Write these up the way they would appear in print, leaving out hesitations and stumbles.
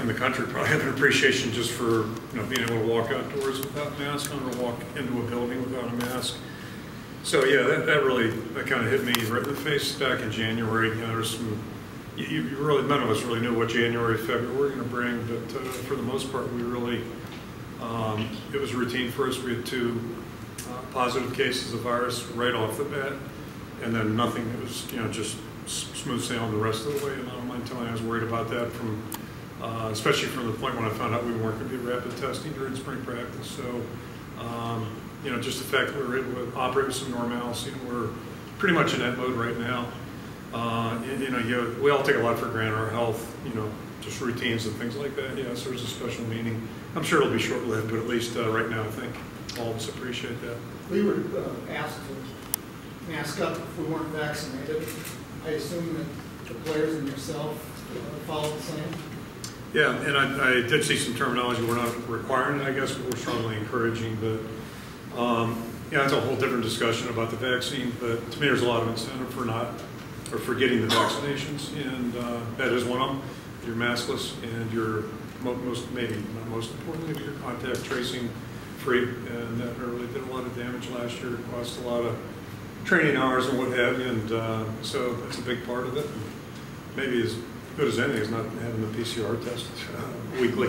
in the country probably have an appreciation just for being able to walk outdoors without a mask on, or walk into a building without a mask. So yeah, that kind of hit me right in the face back in January. There's some, none of us really knew what January, February were going to bring, but for the most part, we really, it was routine for us. We had 2 positive cases of virus right off the bat, and then nothing. It was just smooth sailing the rest of the way. And I don't mind telling you, I was worried about that from, especially from the point when I found out we weren't going to be rapid testing during spring practice. So. Just the fact that we were able to operate with some normalcy, and we're pretty much in that mode right now. We all take a lot for granted, our health, just routines and things like that. Yes, there's a special meaning. I'm sure it'll be short-lived, but at least right now I think all of us appreciate that. We were asked to mask up if we weren't vaccinated. I assume that the players and yourself follow the same? Yeah, and I did see some terminology. We're not requiring it, I guess, but we're strongly encouraging. But that's a whole different discussion about the vaccine. But to me, there's a lot of incentive for getting the vaccinations, and that is one of them. You're maskless, and you're maybe not most importantly, you're contact tracing free, and that really did a lot of damage last year. It cost a lot of training hours and what have you, and so that's a big part of it. And maybe as good as anything is not having the PCR test weekly.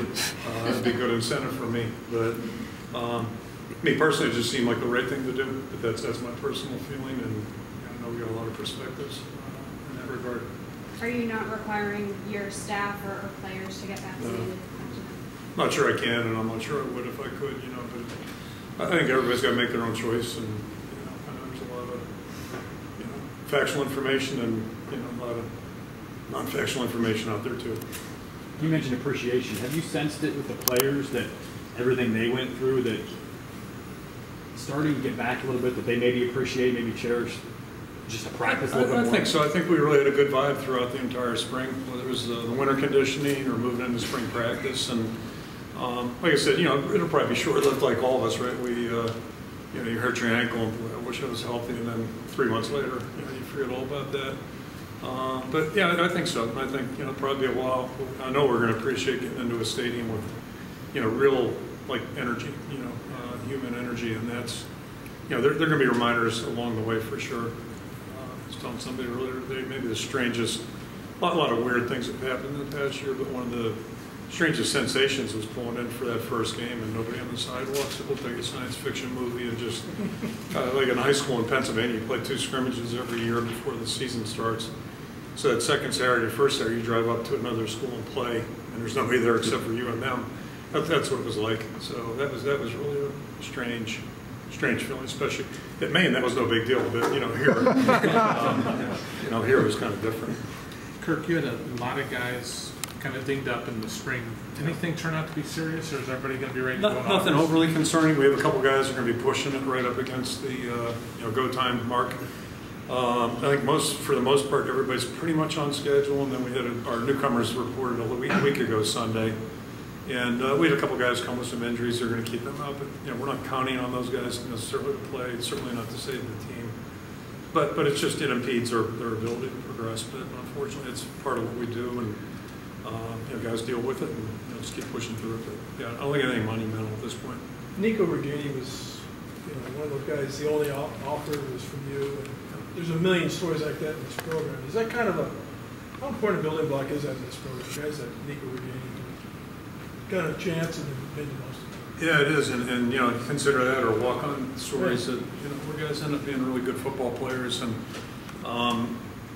That'd be a good incentive for me. But me personally, it just seemed like the right thing to do. But that's my personal feeling, and I know we got a lot of perspectives in that regard. Are you not requiring your staff or players to get vaccinated? No. I'm not sure I can, and I'm not sure I would if I could. But I think everybody's got to make their own choice, and I know there's a lot of factual information and a lot of non-factual information out there too. You mentioned appreciation. Have you sensed it with the players that everything they went through, that starting to get back a little bit, that they maybe appreciate, maybe cherish just a practice a little bit more? I think so. I think we really had a good vibe throughout the entire spring, whether it was the winter conditioning or moving into spring practice. And like I said, it'll probably be short-lived like all of us, right? You hurt your ankle, and I wish I was healthy, and then 3 months later, you forget all about that. But yeah, I think so. I think probably a while. I know we're going to appreciate getting into a stadium with real energy, human energy, and that's there are going to be reminders along the way for sure. I was telling somebody earlier today, maybe the strangest, a lot of weird things have happened in the past year, but one of the strangest sensations was pulling in for that first game and nobody on the sidewalks. It looked like a science fiction movie, and just like in high school in Pennsylvania, you play 2 scrimmages every year before the season starts. So that second Saturday, first Saturday, you drive up to another school and play, and there's nobody there except for you and them. That's what it was like. So that was really a strange feeling, especially at Maine. That was no big deal, but here, here it was kind of different. Kirk, you had a lot of guys kind of dinged up in the spring. Anything turn out to be serious, or is everybody going to be ready to go? Nothing overly concerning. We have a couple guys who are going to be pushing it right up against the go time mark. I think for the most part, everybody's pretty much on schedule. And then we had our newcomers reported a week ago Sunday, and we had a couple guys come with some injuries. They're going to keep them out, but we're not counting on those guys necessarily to play. It's certainly not to save the team, but it's just it impedes their ability to progress. But unfortunately, it's part of what we do, and guys deal with it and just keep pushing through it. But yeah, I don't think anything monumental at this point. Nico Regini was one of those guys. The only offer was from you. And there's a million stories like that in this program. Is that kind of how important a building block is that in this program? Guys like Nico Regini got a chance and made the most of it. Yeah, it is, and consider that or walk-on stories that where guys end up being really good football players, and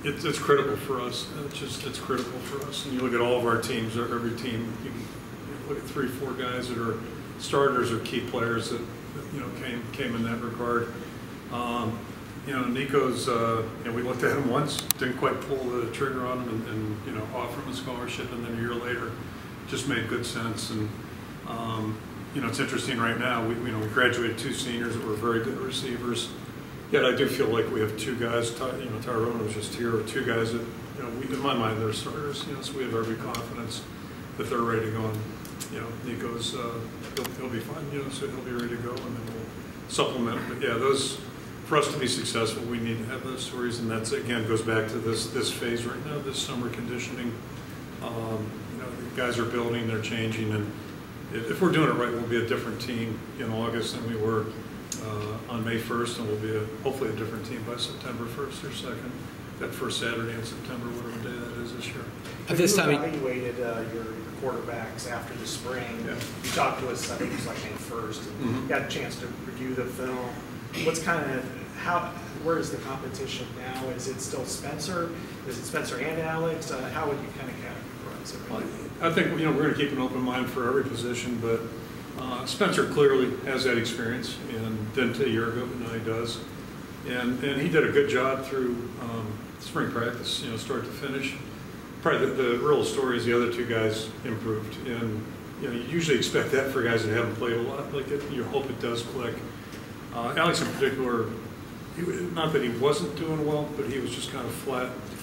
it's critical for us. It's critical for us. And you look at all of our teams, every team. You look at 3, 4 guys that are starters or key players that came in that regard. Nico's, we looked at him once, didn't quite pull the trigger on him, and offer him a scholarship, and then a year later, just made good sense. And it's interesting right now. We graduated 2 seniors that were very good receivers. Yet I do feel like we have 2 guys. Tyrone was just here, 2 guys that in my mind they're starters. So we have every confidence that they're ready to go. And Nico's he'll be fine. So he'll be ready to go, and then we'll supplement. But yeah, for us to be successful, we need to have those stories, and that's again goes back to this phase right now, this summer conditioning. guys are building, they're changing, and if we're doing it right, we'll be a different team in August than we were on May 1st, and we'll be hopefully a different team by September 1st or 2nd, that first Saturday in September, whatever day that is this year. At this time, you evaluated your quarterbacks after the spring. Yeah. You talked to us, I think it was like May 1st, and got a chance to review the film. What's kind of, where is the competition now? Is it still Spencer? Is it Spencer and Alex? How would you kind of categorize it? Well, I think, we're going to keep an open mind for every position, but Spencer clearly has that experience and didn't a year ago, but now he does. And he did a good job through spring practice, start to finish. Probably the real story is the other two guys improved. And, you usually expect that for guys that haven't played a lot. Like, you hope it does click. Alex in particular, not that he wasn't doing well, but he was just kind of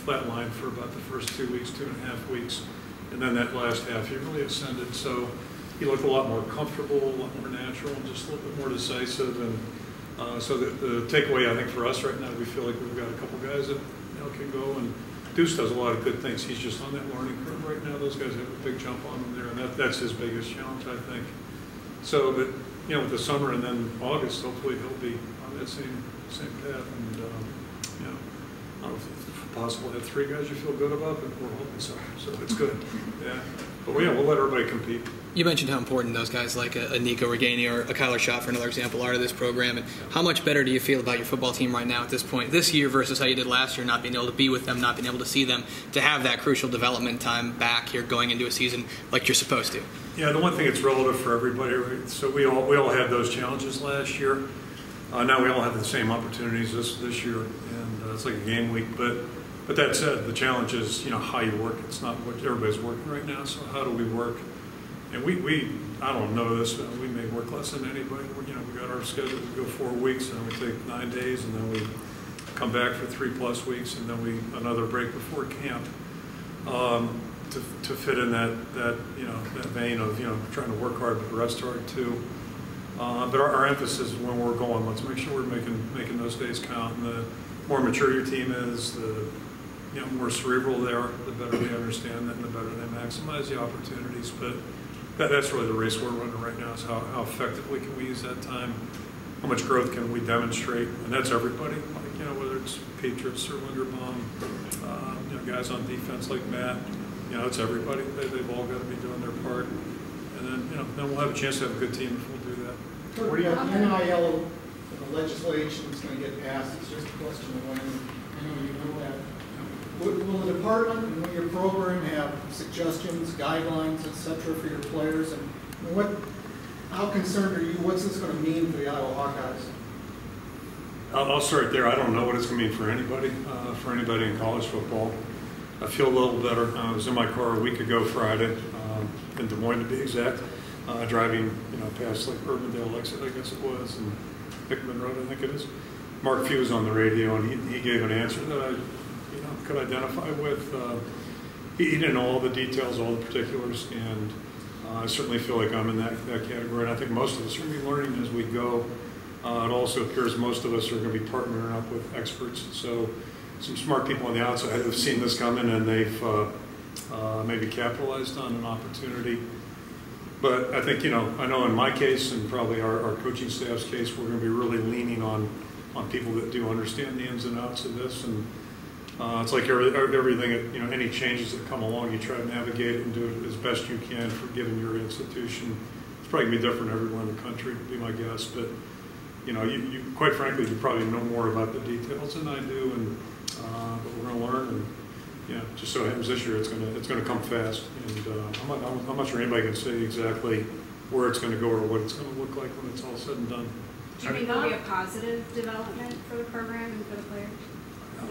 flatlined for about the first 2 weeks, 2.5 weeks. And then that last half, he really ascended. So he looked a lot more comfortable, a lot more natural, and just a little bit more decisive. And so the takeaway, I think, for us right now, we feel like we've got a couple guys that can go. And Deuce does a lot of good things. He's just on that learning curve right now. Those guys have a big jump on him there, and that's his biggest challenge, I think. So, but with the summer and then August, hopefully he'll be on that same path. And I don't know if it's possible to have 3 guys you feel good about, but we're hoping so. So it's good. Yeah. But we'll let everybody compete. you mentioned how important those guys like a Nico Reganey or a Kyler Schott, for another example, are to this program. And how much better do you feel about your football team right now at this point, this year versus how you did last year, not being able to be with them, not being able to see them, to have that crucial development time back here going into a season like you're supposed to? Yeah, the one thing that's relative for everybody, right? So we all had those challenges last year. Now we all have the same opportunities this year, and it's like a game week. But that said, the challenge is how you work. It's not what everybody's working right now. So how do we work? And we I don't know this, but we may work less than anybody. We got our schedule. We go 4 weeks, and then we take 9 days, and then we come back for 3+ weeks, and then another break before camp. To fit in that vein of trying to work hard but rest hard too. But our emphasis when we're going, let's make sure we're making those days count. And the more mature your team is, the more cerebral they are, the better they understand that, and the better they maximize the opportunities. But that's really the race we're running right now: is how effectively can we use that time? How much growth can we demonstrate? And that's everybody. Whether it's Patriots or Linderbaum, guys on defense like Matt. It's everybody. They've all got to be doing their part, and then we'll have a chance to have a good team if we'll do that. What do you have? NIL, the legislation is going to get passed. It's just a question of when. I know you know that. Will the department and your program have suggestions, guidelines, etc., for your players? And how concerned are you? What's this going to mean for the Iowa Hawkeyes? I'll start there. I don't know what it's going to mean for anybody in college football. I feel a little better. I was in my car a week ago Friday, in Des Moines to be exact, driving past like Urbandale exit, I guess it was, and Hickman Road, I think it is. Mark Few was on the radio, and he gave an answer that I could identify with. He didn't know all the details, all the particulars, and I certainly feel like I'm in that category. And I think most of us are going to be learning as we go. It also appears most of us are going to be partnering up with experts. So some smart people on the outside have seen this coming, and they've maybe capitalized on an opportunity. But I think, I know in my case, and probably our coaching staff's case, we're going to be really leaning on people that do understand the ins and outs of this. And it's like everything, any changes that come along, you try to navigate it and do it as best you can for given your institution. It's probably going to be different everywhere in the country, would be my guess. But, you quite frankly, you probably know more about the details than I do. And but we're going to learn, and just so it happens this year, it's going to come fast. And I'm not sure anybody can say exactly where it's going to go or what it's going to look like when it's all said and done. Do you think it'll be a positive development for the program and for the players?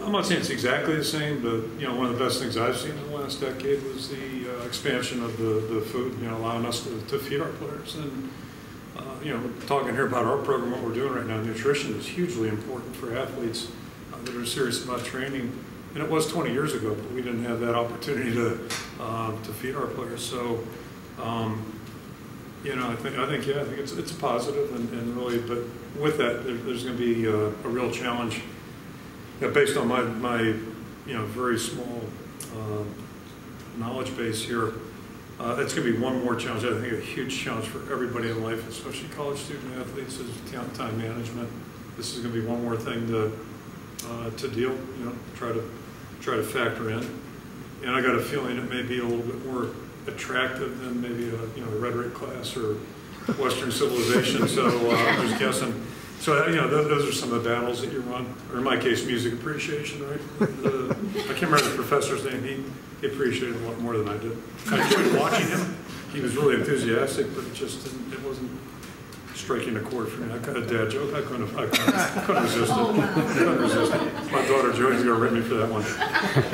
I'm not saying it's exactly the same, but one of the best things I've seen in the last decade was the expansion of the food, allowing us to feed our players. And talking here about our program, what we're doing right now, nutrition is hugely important for athletes that are serious about training. And it was 20 years ago, but we didn't have that opportunity to feed our players. So, I think it's a positive, and really, but with that, there's going to be a real challenge. Based on my very small knowledge base here, That's going to be one more challenge. I think a huge challenge for everybody in life, especially college student athletes, is time management. This is going to be one more thing to deal, try to factor in. And I got a feeling it may be a little bit more attractive than maybe a rhetoric class or Western civilization. So I was guessing. So those are some of the battles that you run, or in my case, music appreciation, right? I can't remember the professor's name. He appreciated it a lot more than I did. I enjoyed watching him. He was really enthusiastic, but it wasn't striking a chord for me. I got a dad joke. I couldn't resist it. Couldn't resist it. My daughter Joey's gonna rip me for that one.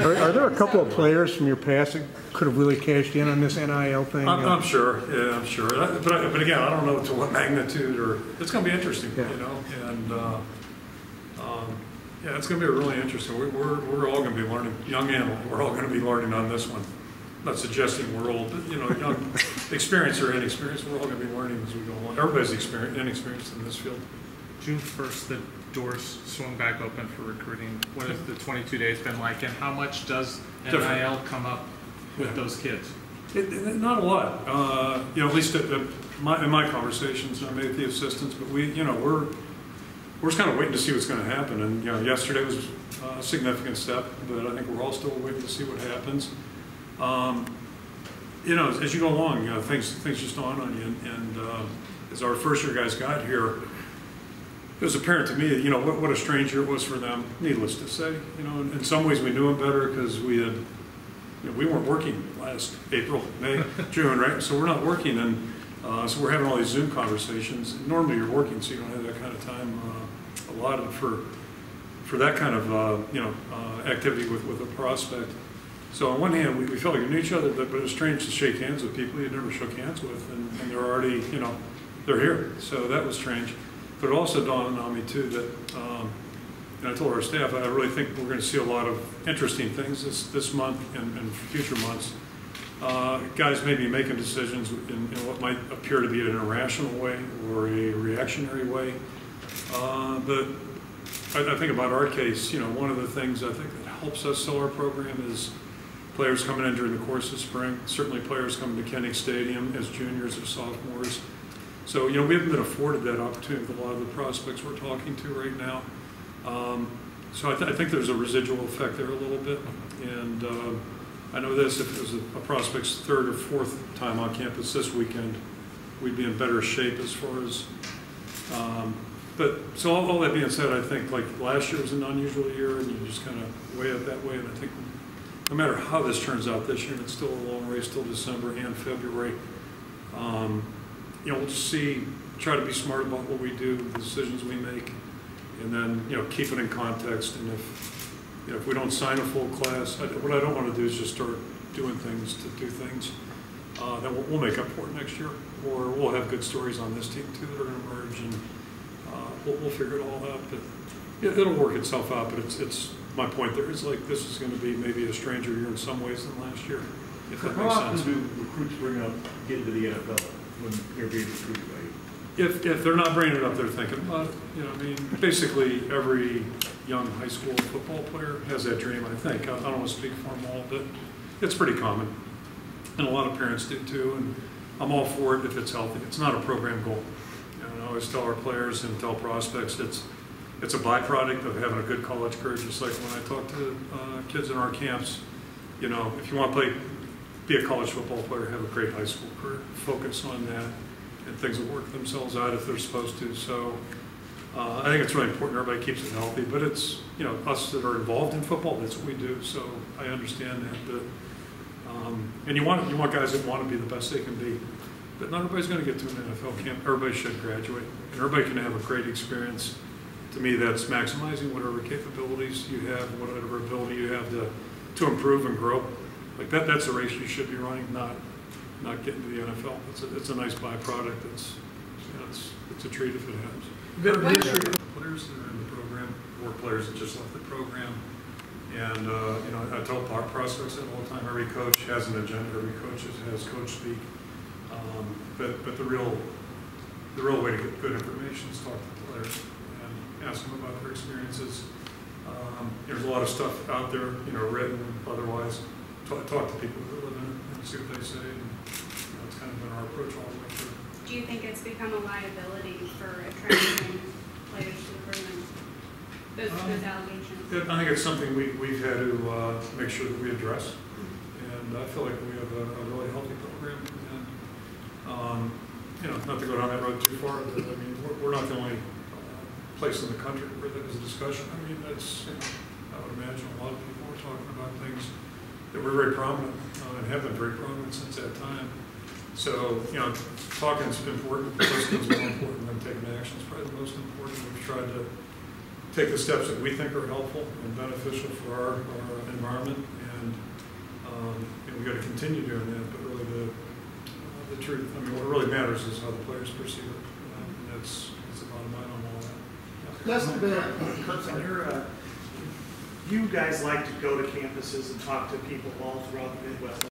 Are there a couple of players from your past that could have really cashed in on this NIL thing? I'm sure. Yeah, I'm sure. But again, I don't know to what magnitude, or it's going to be interesting, yeah. And yeah, it's going to be really interesting. We're all going to be learning, young and we're all going to be learning on this one. I'm not suggesting we're old, but young, experienced or inexperienced, we're all going to be learning as we go along. Everybody's inexperienced in this field. June 1st, the doors swung back open for recruiting. What has the 22 days been like, and how much does NIL come up with those kids? Not a lot. At least in my conversations, I made the assistants, but we're just kind of waiting to see what's going to happen. And yesterday was a significant step, but I think we're all still waiting to see what happens. As you go along, things just dawn on you. And as our first-year guys got here, it was apparent to me, what a strange year it was for them. Needless to say, in some ways we knew them better because we weren't working last April, May, June, right? So we're not working, and so we're having all these Zoom conversations. Normally you're working, so you don't have that kind of time allotted for that kind of activity with a prospect. So on one hand, we felt like we knew each other, but it was strange to shake hands with people you never shook hands with, and they're already, they're here. So that was strange. But it also dawned on me too that, and I told our staff, I really think we're going to see a lot of interesting things this month and future months. Guys may be making decisions in what might appear to be an irrational way or a reactionary way. But I think about our case, one of the things I think that helps us sell our program is players coming in during the course of spring, certainly players coming to Kinnick Stadium as juniors or sophomores. So, we haven't been afforded that opportunity with a lot of the prospects we're talking to right now. So I think there's a residual effect there a little bit. And I know this, if it was a prospect's third or fourth time on campus this weekend, we'd be in better shape as far as, but so all that being said, I think like last year was an unusual year, and you just kind of weigh it that way. And I think no matter how this turns out this year, and it's still a long race till December and February, we'll just try to be smart about what we do, the decisions we make, and then keep it in context. And if we don't sign a full class, what I don't want to do is just start doing things to do things. Then we'll make up for it next year, or we'll have good stories on this team too that are going to emerge, and we'll figure it all out. But it'll work itself out. But it's my point there is like this is going to be maybe a stranger year in some ways than last year, if that makes sense. How often do recruits bring up getting to the NFL when you're being recruited? If they're not bringing it up, they're thinking about it. Basically every young high school football player has that dream, I think. I don't want to speak for them all, but it's pretty common. And a lot of parents do too, and I'm all for it if it's healthy. It's not a program goal. I always tell our players and tell prospects it's a byproduct of having a good college career, just like when I talk to kids in our camps. If you want to be a college football player, have a great high school career, focus on that, and things will work themselves out if they're supposed to. So I think it's really important everybody keeps it healthy, but it's, us that are involved in football, that's what we do. So I understand that. But, and you want guys that want to be the best they can be. But not everybody's going to get to an NFL camp. Everybody should graduate. And everybody can have a great experience. To me, that's maximizing whatever capabilities you have, whatever ability you have to improve and grow. Like that's a race you should be running, not getting to the NFL. It's a nice byproduct. It's a treat if it happens. Players that are in the program, or players that just left the program. And I tell prospects that all the time. Every coach has an agenda. Every coach has coach speak. But the real way to get good information is talk to players and ask them about their experiences. There's a lot of stuff out there, written, otherwise. Talk to people who live in it and see what they say. become a liability for attracting players to the program? Those allegations. I think it's something we've had to make sure that we address. And I feel like we have a really healthy program. And, you know, not to go down that road too far, but I mean, we're not the only place in the country where there is a discussion. I mean, that's, you know, I would imagine a lot of people are talking about things that were very prominent and have been very prominent since that time. So, you know, talking is important, listening is more important than taking action is probably the most important. We've tried to take the steps that we think are helpful and beneficial for our environment, and you know, we got to continue doing that. But really, the truth, I mean, what really matters is how the players perceive it. And that's the bottom line on all that. Less than Kirk, on your, you guys like to go to campuses and talk to people all throughout the Midwest.